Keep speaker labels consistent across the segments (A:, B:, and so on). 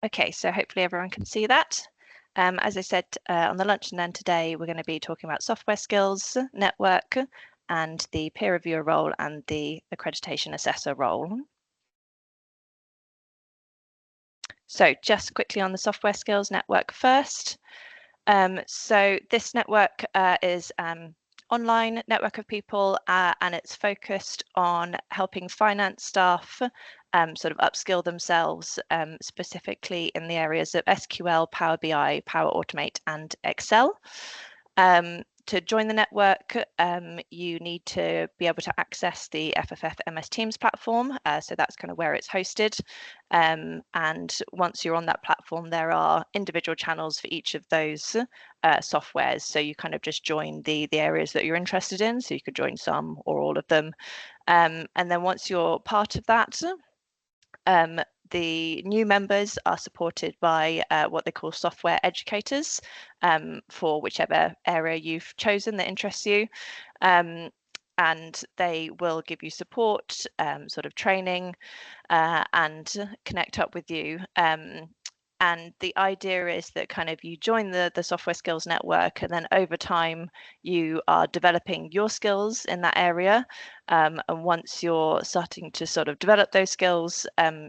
A: Okay, so hopefully everyone can see that. As I said on the lunch and learn today, we're going to be talking about software skills, network, and the peer reviewer role and the accreditation assessor role. So just quickly on the software skills network first. So this network is online network of people and it's focused on helping finance staff sort of upskill themselves specifically in the areas of SQL, Power BI, Power Automate and Excel. To join the network, you need to be able to access the FFF MS Teams platform. So that's kind of where it's hosted. And once you're on that platform, there are individual channels for each of those softwares. So you kind of just join the areas that you're interested in. So you could join some or all of them. And then once you're part of that, the new members are supported by what they call software educators for whichever area you've chosen that interests you. And they will give you support, sort of training, and connect up with you. And the idea is that kind of you join the software skills network, and then over time you are developing your skills in that area. And once you're starting to sort of develop those skills,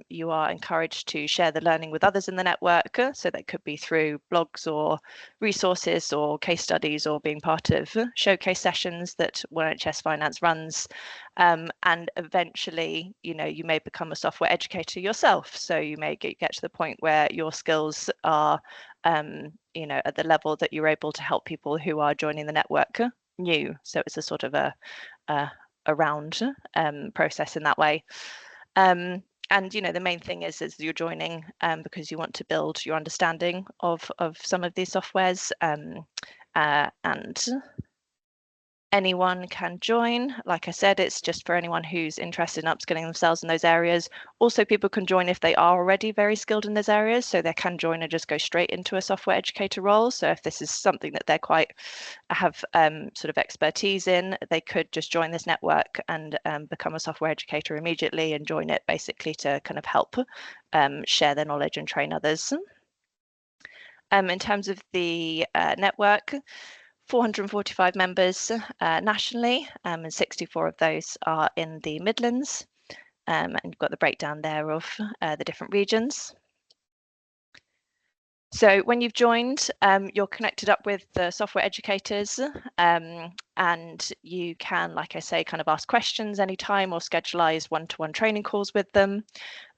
A: you are encouraged to share the learning with others in the network. So that could be through blogs or resources or case studies or being part of showcase sessions that ONF Finance runs. And eventually, you know, you may become a software educator yourself. So you may get to the point where your skills are, you know, at the level that you're able to help people who are joining the network new. So it's a sort of a round process in that way. And you know, the main thing is you're joining because you want to build your understanding of some of these softwares, and anyone can join. Like I said, it's just for anyone who's interested in upskilling themselves in those areas. Also, people can join if they are already very skilled in those areas, so they can join and just go straight into a software educator role. So if this is something that they're quite have sort of expertise in, they could just join this network and become a software educator immediately and join it basically to kind of help share their knowledge and train others. In terms of the network, 445 members nationally, and 64 of those are in the Midlands. And you've got the breakdown there of the different regions. So when you've joined, you're connected up with the software educators, and you can, like I say, kind of ask questions anytime or schedule one-to-one training calls with them.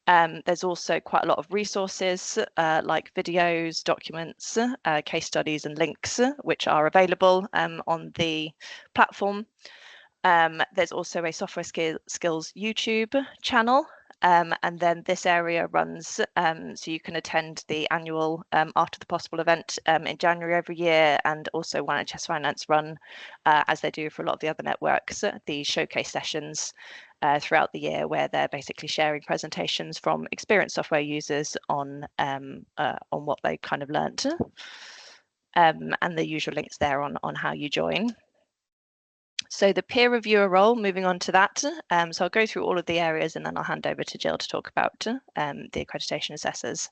A: There's also quite a lot of resources like videos, documents, case studies and links, which are available on the platform. There's also a software skills YouTube channel. And then this area runs, so you can attend the annual Art of the Possible event in January every year, and also ONF Finance run, as they do for a lot of the other networks, the showcase sessions throughout the year, where they're basically sharing presentations from experienced software users on what they kind of learnt, and the usual links there on how you join. So the peer reviewer role, moving on to that. So I'll go through all of the areas and then I'll hand over to Jill to talk about the accreditation assessors.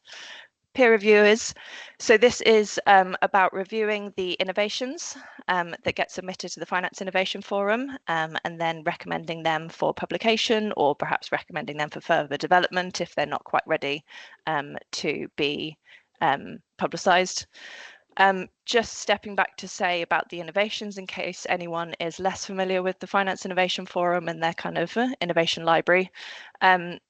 A: Peer reviewers. So this is about reviewing the innovations that get submitted to the Finance Innovation Forum, and then recommending them for publication, or perhaps recommending them for further development if they're not quite ready to be publicised. Just stepping back to say about the innovations, in case anyone is less familiar with the Finance Innovation Forum and their kind of innovation library.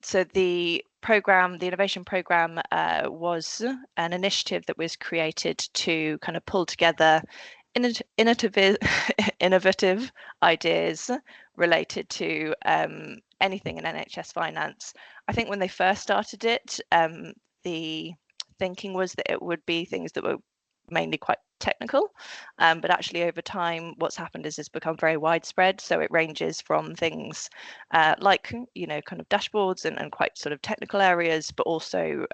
A: So the program, the innovation program, was an initiative that was created to kind of pull together innovative ideas related to anything in NHS finance. I think when they first started it, the thinking was that it would be things that were mainly quite technical, but actually over time what's happened is it's become very widespread. So it ranges from things like, you know, kind of dashboards and quite sort of technical areas, but also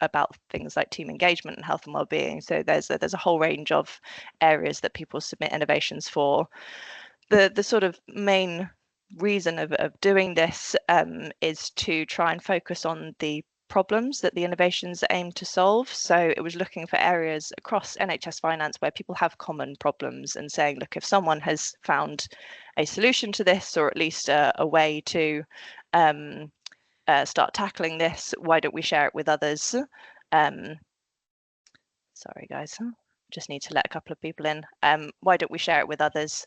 A: about things like team engagement and health and well-being. So there's a whole range of areas that people submit innovations for. The sort of main reason of doing this is to try and focus on the problems that the innovations aim to solve. So it was looking for areas across NHS finance where people have common problems and saying, look, if someone has found a solution to this, or at least a way to start tackling this, why don't we share it with others? Sorry, guys, just need to let a couple of people in. Why don't we share it with others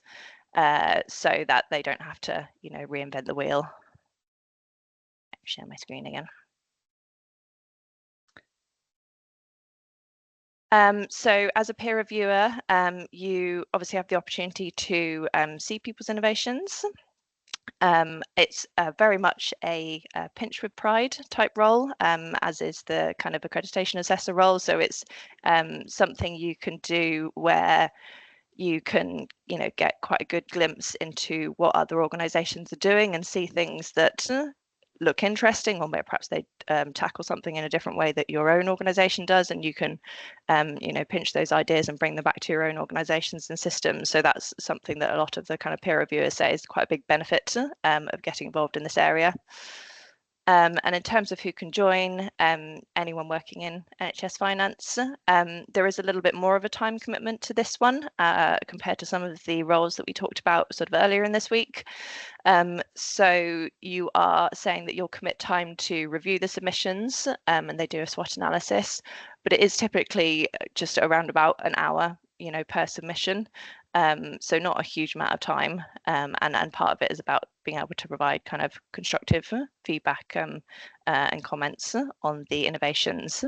A: so that they don't have to, reinvent the wheel? Share my screen again. So as a peer reviewer, you obviously have the opportunity to see people's innovations. It's very much a pinch with pride type role, as is the kind of accreditation assessor role. So it's something you can do where you can, get quite a good glimpse into what other organisations are doing and see things that look interesting, or where perhaps they tackle something in a different way that your own organisation does, and you can, pinch those ideas and bring them back to your own organisations and systems. So that's something that a lot of the kind of peer reviewers say is quite a big benefit of getting involved in this area. And in terms of who can join, anyone working in NHS finance, there is a little bit more of a time commitment to this one compared to some of the roles that we talked about sort of earlier in this week. So you are saying that you'll commit time to review the submissions, and they do a SWOT analysis, but it is typically just around about an hour, per submission. So not a huge amount of time, and part of it is about being able to provide kind of constructive feedback and comments on the innovations.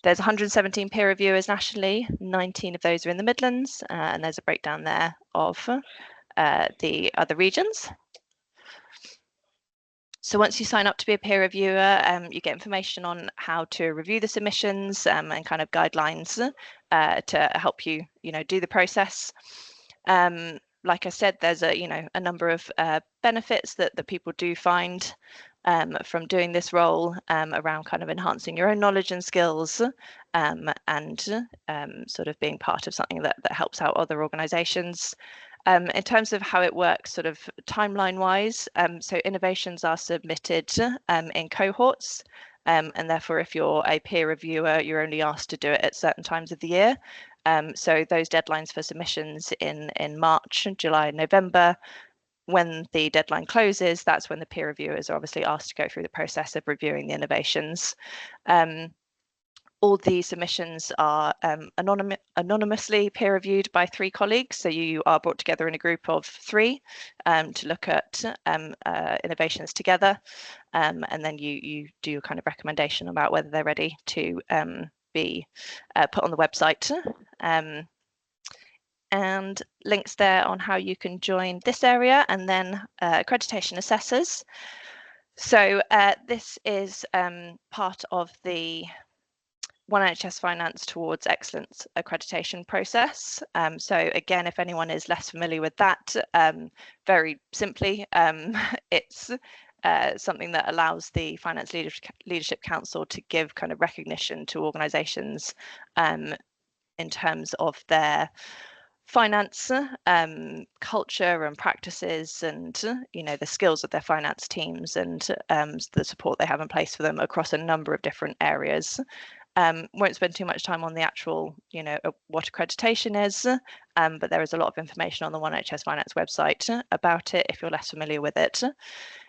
A: There's 117 peer reviewers nationally, 19 of those are in the Midlands, and there's a breakdown there of the other regions. So once you sign up to be a peer reviewer, you get information on how to review the submissions and kind of guidelines to help you, do the process. Like I said, there's a number of benefits that people do find from doing this role around kind of enhancing your own knowledge and skills and sort of being part of something that helps out other organisations. In terms of how it works sort of timeline wise, so innovations are submitted in cohorts, and therefore if you're a peer reviewer, you're only asked to do it at certain times of the year. So those deadlines for submissions in March, July and November, when the deadline closes, that's when the peer reviewers are obviously asked to go through the process of reviewing the innovations. All the submissions are anonymously peer reviewed by 3 colleagues. So you are brought together in a group of 3 to look at innovations together. And then you do a kind of recommendation about whether they're ready to be put on the website. And links there on how you can join this area, and then accreditation assessors. So this is part of the One NHS Finance Towards Excellence accreditation process. So again, if anyone is less familiar with that, very simply, it's something that allows the Finance Leadership Council to give kind of recognition to organisations in terms of their finance culture and practices, and the skills of their finance teams, and the support they have in place for them across a number of different areas. Won't spend too much time on the actual, what accreditation is, but there is a lot of information on the One NHS Finance website about it if you're less familiar with it.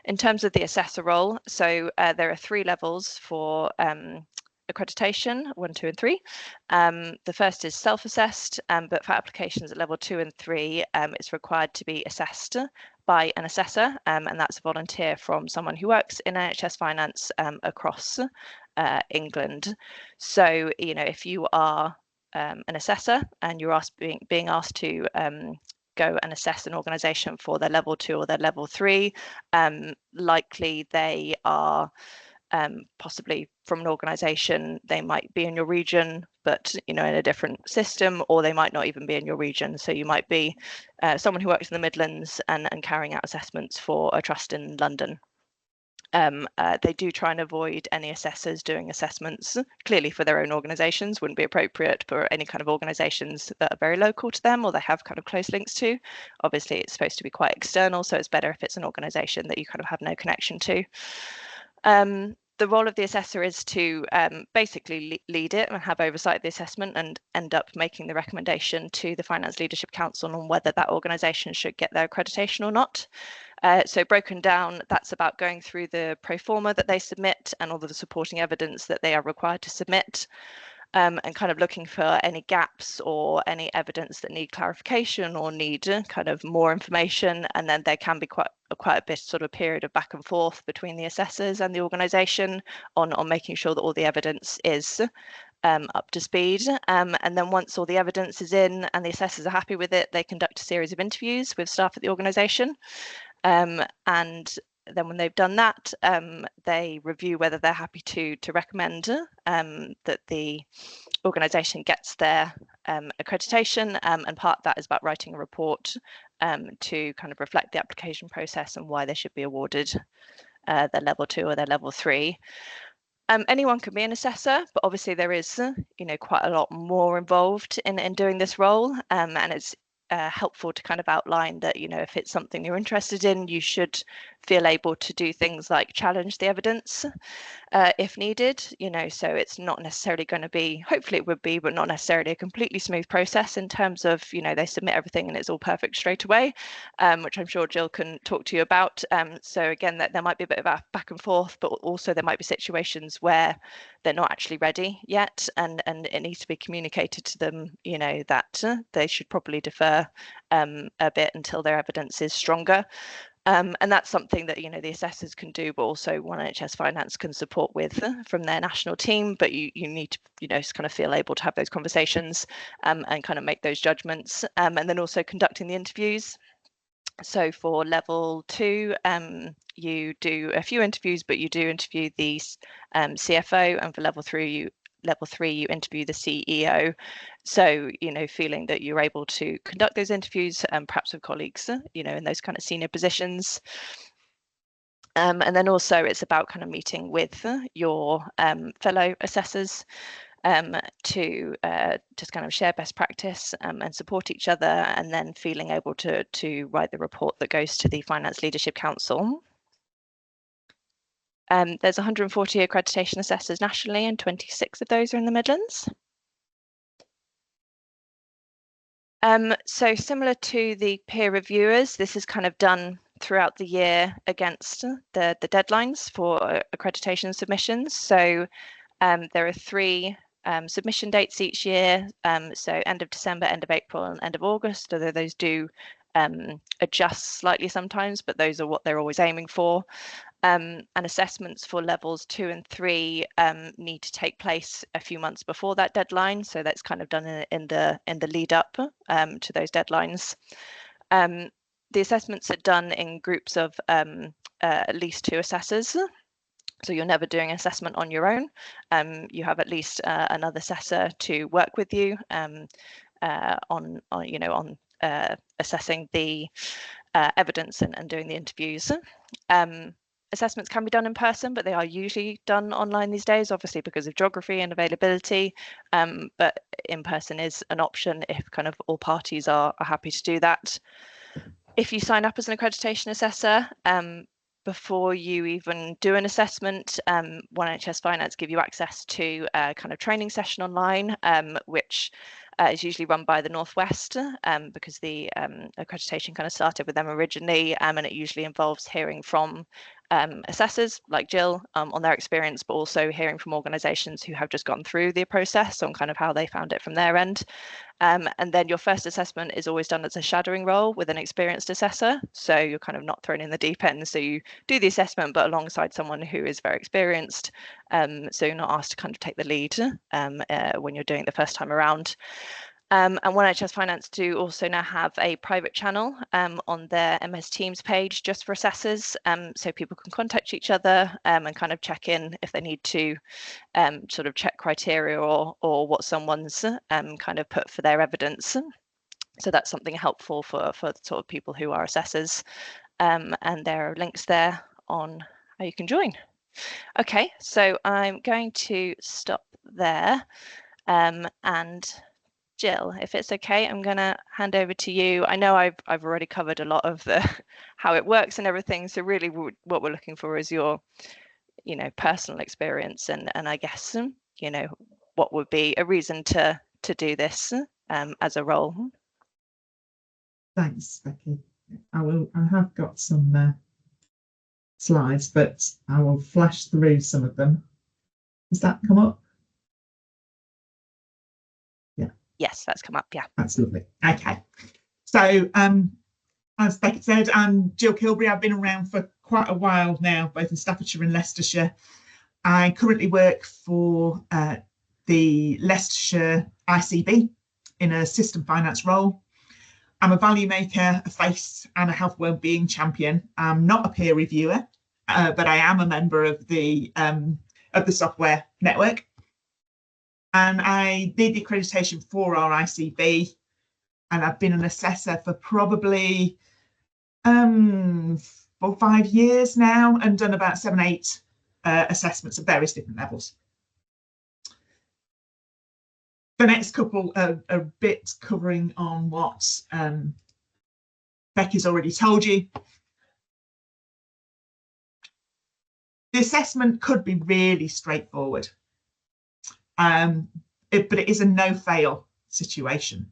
A: In terms of the assessor role, so there are 3 levels for accreditation, 1, 2 and 3. The first is self-assessed, but for applications at level 2 and 3, it's required to be assessed by an assessor, and that's a volunteer from someone who works in NHS finance across England. So, if you are an assessor and you're being asked to go and assess an organisation for their level 2 or their level 3, likely they are possibly from an organisation. They might be in your region, but in a different system, or they might not even be in your region. So you might be someone who works in the Midlands and carrying out assessments for a trust in London. They do try and avoid any assessors doing assessments clearly for their own organisations. Wouldn't be appropriate for any kind of organisations that are very local to them or they have kind of close links to. Obviously it's supposed to be quite external, so it's better if it's an organisation that you kind of have no connection to. The role of the assessor is to basically lead it and have oversight of the assessment and end up making the recommendation to the Finance Leadership Council on whether that organisation should get their accreditation or not. So broken down, that's about going through the pro forma that they submit and all of the supporting evidence that they are required to submit, and kind of looking for any gaps or any evidence that need clarification or need kind of more information. And then there can be quite a bit sort of period of back and forth between the assessors and the organisation on making sure that all the evidence is up to speed. And then once all the evidence is in and the assessors are happy with it, they conduct a series of interviews with staff at the organisation. And then when they've done that, they review whether they're happy to recommend that the organisation gets their accreditation, and part of that is about writing a report to kind of reflect the application process and why they should be awarded their level 2 or their level 3. Anyone can be an assessor, but obviously there is quite a lot more involved in doing this role, and it's helpful to kind of outline that if it's something you're interested in, you should feel able to do things like challenge the evidence if needed, so it's not necessarily going to be, hopefully it would be, but not necessarily a completely smooth process in terms of they submit everything and it's all perfect straight away, which I'm sure Jill can talk to you about. So again, that there might be a bit of a back and forth, but also there might be situations where they're not actually ready yet, and it needs to be communicated to them that they should probably defer a bit until their evidence is stronger. And that's something that the assessors can do, but also NHS Finance can support with from their national team. But you need to kind of feel able to have those conversations and kind of make those judgments, and then also conducting the interviews. So for level 2, you do a few interviews, but you do interview the CFO, and for level 3 you interview the CEO. So feeling that you're able to conduct those interviews, perhaps with colleagues in those kind of senior positions. And then also it's about kind of meeting with your fellow assessors to just kind of share best practice and support each other, and then feeling able to write the report that goes to the Finance Leadership Council. There's 140 accreditation assessors nationally, and 26 of those are in the Midlands. So similar to the peer reviewers, this is kind of done throughout the year against the deadlines for accreditation submissions. So there are 3 submission dates each year, so end of December, end of April, and end of August, although those do adjust slightly sometimes, but those are what they're always aiming for. And assessments for levels 2 and 3 need to take place a few months before that deadline, so that's kind of done in the lead up to those deadlines. The assessments are done in groups of at least 2 assessors. So you're never doing an assessment on your own. You have at least another assessor to work with you on assessing the evidence and doing the interviews. Assessments can be done in person, but they are usually done online these days, obviously because of geography and availability. But in person is an option if kind of all parties are happy to do that. If you sign up as an accreditation assessor, before you even do an assessment, NHS Finance give you access to a kind of training session online, which is usually run by the Northwest, because the accreditation kind of started with them originally, and it usually involves hearing from assessors like Jill on their experience, but also hearing from organisations who have just gone through the process on kind of how they found it from their end. And then your first assessment is always done as a shadowing role with an experienced assessor, so you're kind of not thrown in the deep end. So you do the assessment, but alongside someone who is very experienced, so you're not asked to kind of take the lead when you're doing the first time around. And NHS Finance do also now have a private channel on their MS Teams page just for assessors, so people can contact each other and kind of check in if they need to sort of check criteria or what someone's kind of put for their evidence. So that's something helpful for sort of people who are assessors, and there are links there on how you can join. Okay, so I'm going to stop there, and Jill, if it's okay, I'm going to hand over to you. I know I've already covered a lot of the how it works and everything, so really what we're looking for is your you know, personal experience, and I guess, you know, what would be a reason to do this as a role.
B: Thanks, Becky. I have got some slides, but I will flash through some of them. Does that come up? Yeah.
A: Yes, that's come up. Yeah.
B: That's lovely. Okay. So as Becky said, I'm Jill Kilbury. I've been around for quite a while now, both in Staffordshire and Leicestershire. I currently work for the Leicestershire ICB in a system finance role. I'm a value maker, a face, and a health wellbeing champion. I'm not a peer reviewer, but I am a member of the software network. And I did the accreditation for our ICB, and I've been an assessor for probably 4 or 5 years now, and done about 7, 8 assessments at various different levels. The next couple are a bit covering on what Becky's already told you. The assessment could be really straightforward, but it is a no-fail situation.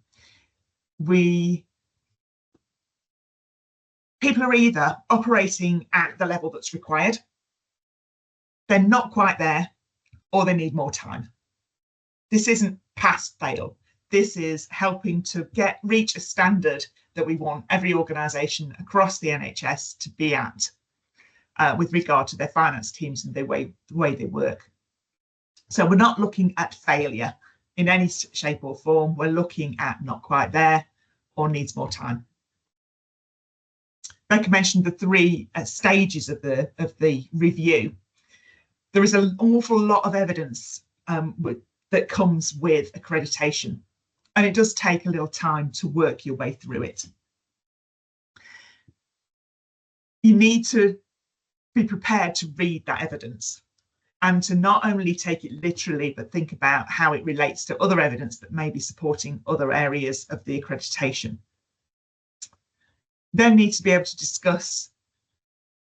B: People are either operating at the level that's required, they're not quite there, or they need more time. This isn't pass-fail. This is helping to reach a standard that we want every organisation across the NHS to be at with regard to their finance teams and the way they work. So we're not looking at failure in any shape or form. We're looking at not quite there or needs more time. Becca mentioned the 3 stages of the review. There is an awful lot of evidence that comes with accreditation, and it does take a little time to work your way through it. You need to be prepared to read that evidence and to not only take it literally, but think about how it relates to other evidence that may be supporting other areas of the accreditation. Then need to be able to discuss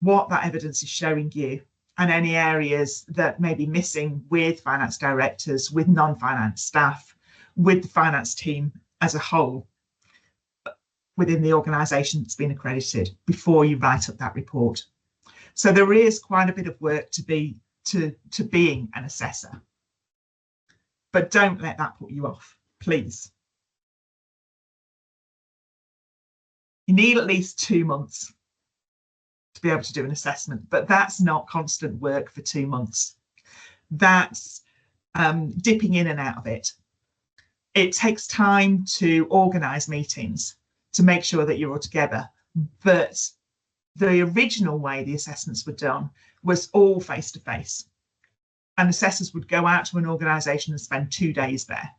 B: what that evidence is showing you and any areas that may be missing with finance directors, with non-finance staff, with the finance team as a whole within the organisation that's been accredited before you write up that report. So there is quite a bit of work to being an assessor, but don't let that put you off, please. You need at least 2 months to be able to do an assessment, but that's not constant work for 2 months. That's dipping in and out of it. It takes time to organise meetings to make sure that you're all together, but the original way the assessments were done was all face-to-face. And assessors would go out to an organisation and spend 2 days there.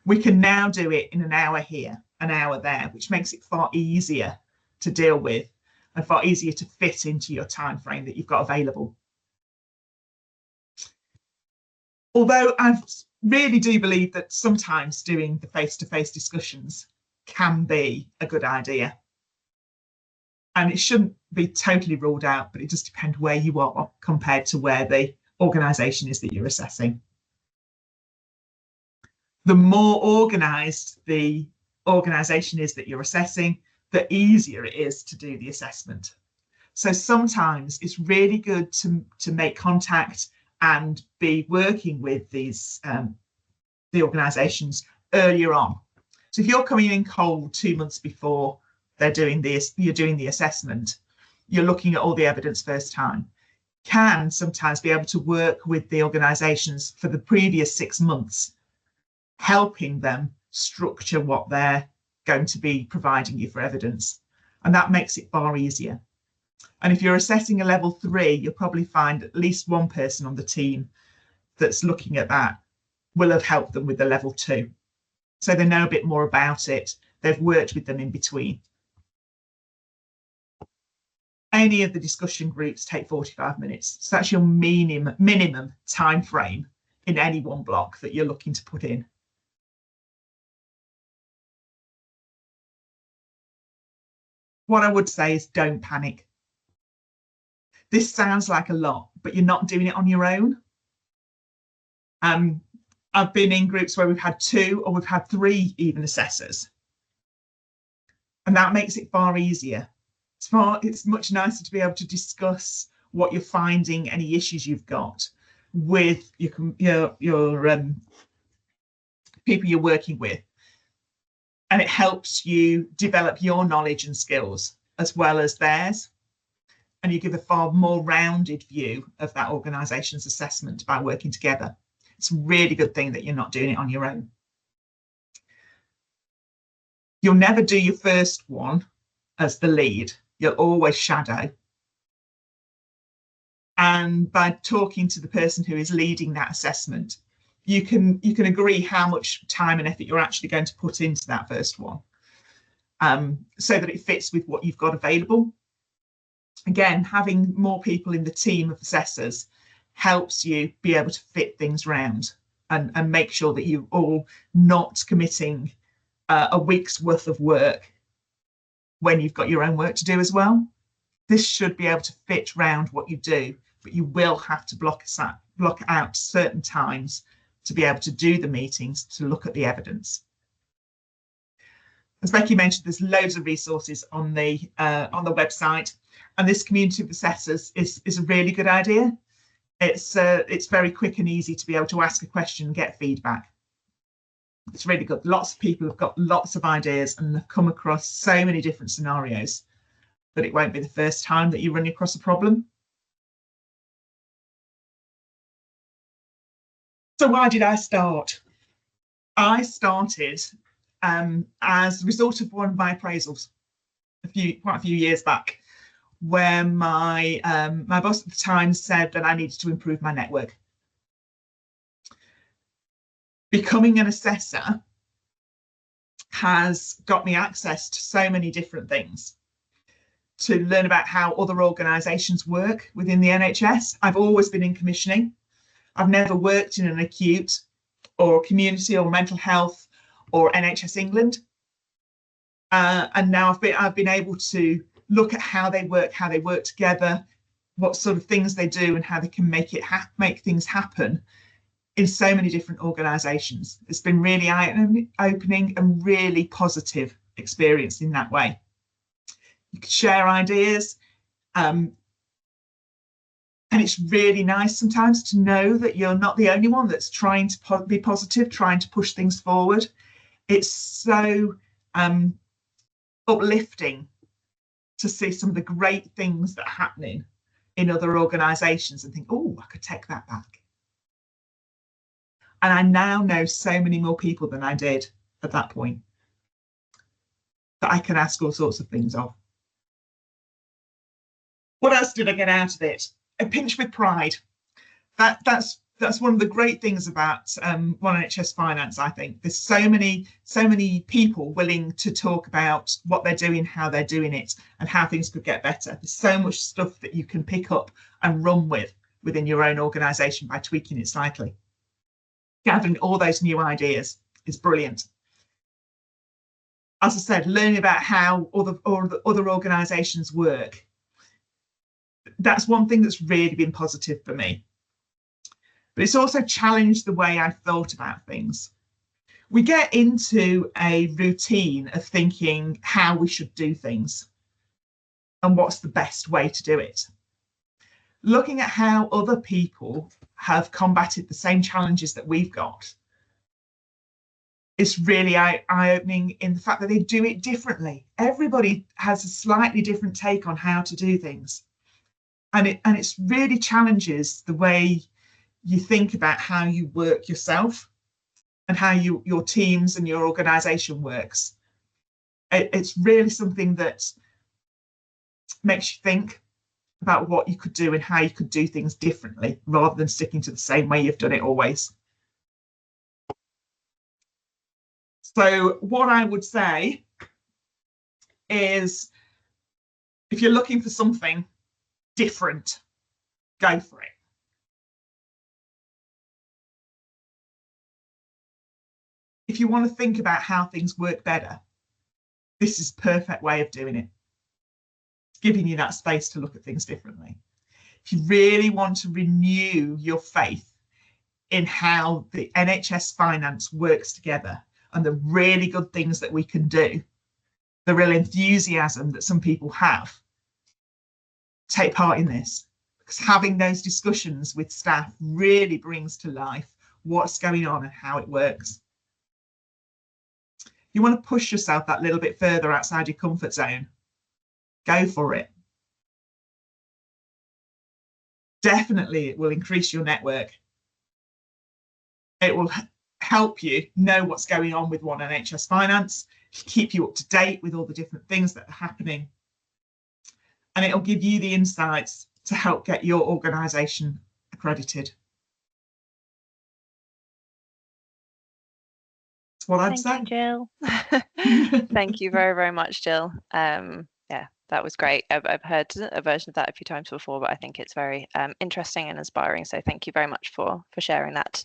B: We can now do it in an hour here, an hour there, which makes it far easier to deal with and far easier to fit into your time frame that you've got available. Although I really do believe that sometimes doing the face-to-face discussions can be a good idea. And it shouldn't be totally ruled out, but it just depends where you are compared to where the organisation is that you're assessing. The more organised the organisation is that you're assessing, the easier it is to do the assessment. So sometimes it's really good to make contact and be working with these the organisations earlier on. So if you're coming in cold 2 months before you're doing the assessment, you're looking at all the evidence first time, can sometimes be able to work with the organisations for the previous 6 months, helping them structure what they're going to be providing you for evidence. And that makes it far easier. And if you're assessing a level 3, you'll probably find at least one person on the team that's looking at that will have helped them with the level 2. So they know a bit more about it. They've worked with them in between. Any of the discussion groups take 45 minutes. So that's your minimum time frame in any one block that you're looking to put in. What I would say is don't panic. This sounds like a lot, but you're not doing it on your own. I've been in groups where we've had 2 or we've had 3 even assessors. And that makes it far easier. It's much nicer to be able to discuss what you're finding, any issues you've got with your people you're working with. And it helps you develop your knowledge and skills as well as theirs. And you give a far more rounded view of that organisation's assessment by working together. It's a really good thing that you're not doing it on your own. You'll never do your first one as the lead. You'll always shadow. And by talking to the person who is leading that assessment, you can agree how much time and effort you're actually going to put into that first one, so that it fits with what you've got available. Again, having more people in the team of assessors helps you be able to fit things round and make sure that you're all not committing a week's worth of work when you've got your own work to do as well. This should be able to fit round what you do, but you will have to block out certain times to be able to do the meetings, to look at the evidence. As Becky mentioned, there's loads of resources on the website, and this community of assessors is a really good idea. It's very quick and easy to be able to ask a question and get feedback. It's really good. Lots of people have got lots of ideas and have come across so many different scenarios that it won't be the first time that you run across a problem. So why did I start? I started as a result of one of my appraisals quite a few years back, where my boss at the time said that I needed to improve my network. Becoming an assessor has got me access to so many different things, to learn about how other organisations work within the NHS. I've always been in commissioning. I've never worked in an acute or community or mental health or NHS England. And now I've been able to look at how they work together, what sort of things they do, and how they can make things happen in so many different organisations. It's been really eye-opening and really positive experience in that way. You can share ideas, and it's really nice sometimes to know that you're not the only one that's trying to be positive, trying to push things forward. It's so uplifting to see some of the great things that are happening in other organisations and think, oh, I could take that back. And I now know so many more people than I did at that point that I can ask all sorts of things of. What else did I get out of it? A pinch with pride. That's one of the great things about One NHS Finance, I think. There's so many people willing to talk about what they're doing, how they're doing it, and how things could get better. There's so much stuff that you can pick up and run with within your own organisation by tweaking it slightly. Gathering all those new ideas is brilliant. As I said, learning about how other organisations work. That's one thing that's really been positive for me. But it's also challenged the way I thought about things. We get into a routine of thinking how we should do things and what's the best way to do it. Looking at how other people have combated the same challenges that we've got is really eye-opening in the fact that they do it differently. Everybody has a slightly different take on how to do things. And it really challenges the way you think about how you work yourself and how your teams and your organisation works. It's really something that makes you think about what you could do and how you could do things differently rather than sticking to the same way you've done it always. So what I would say is, if you're looking for something different, go for it. If you want to think about how things work better, this is a perfect way of doing it. It's giving you that space to look at things differently. if you really want to renew your faith in how the NHS finance works together and the really good things that we can do, the real enthusiasm that some people have, take part in this. Because having those discussions with staff really brings to life what's going on and how it works. You want to push yourself that little bit further outside your comfort zone. Go for it. Definitely, it will increase your network. It will help you know what's going on with One NHS Finance, keep you up to date with all the different things that are happening. And it'll give you the insights to help get your organisation accredited. That's what I'd say.
A: Thank you, Jill. Thank you very, very much, Jill. Yeah, that was great. I've heard a version of that a few times before, but I think it's very interesting and inspiring. So thank you very much for sharing that.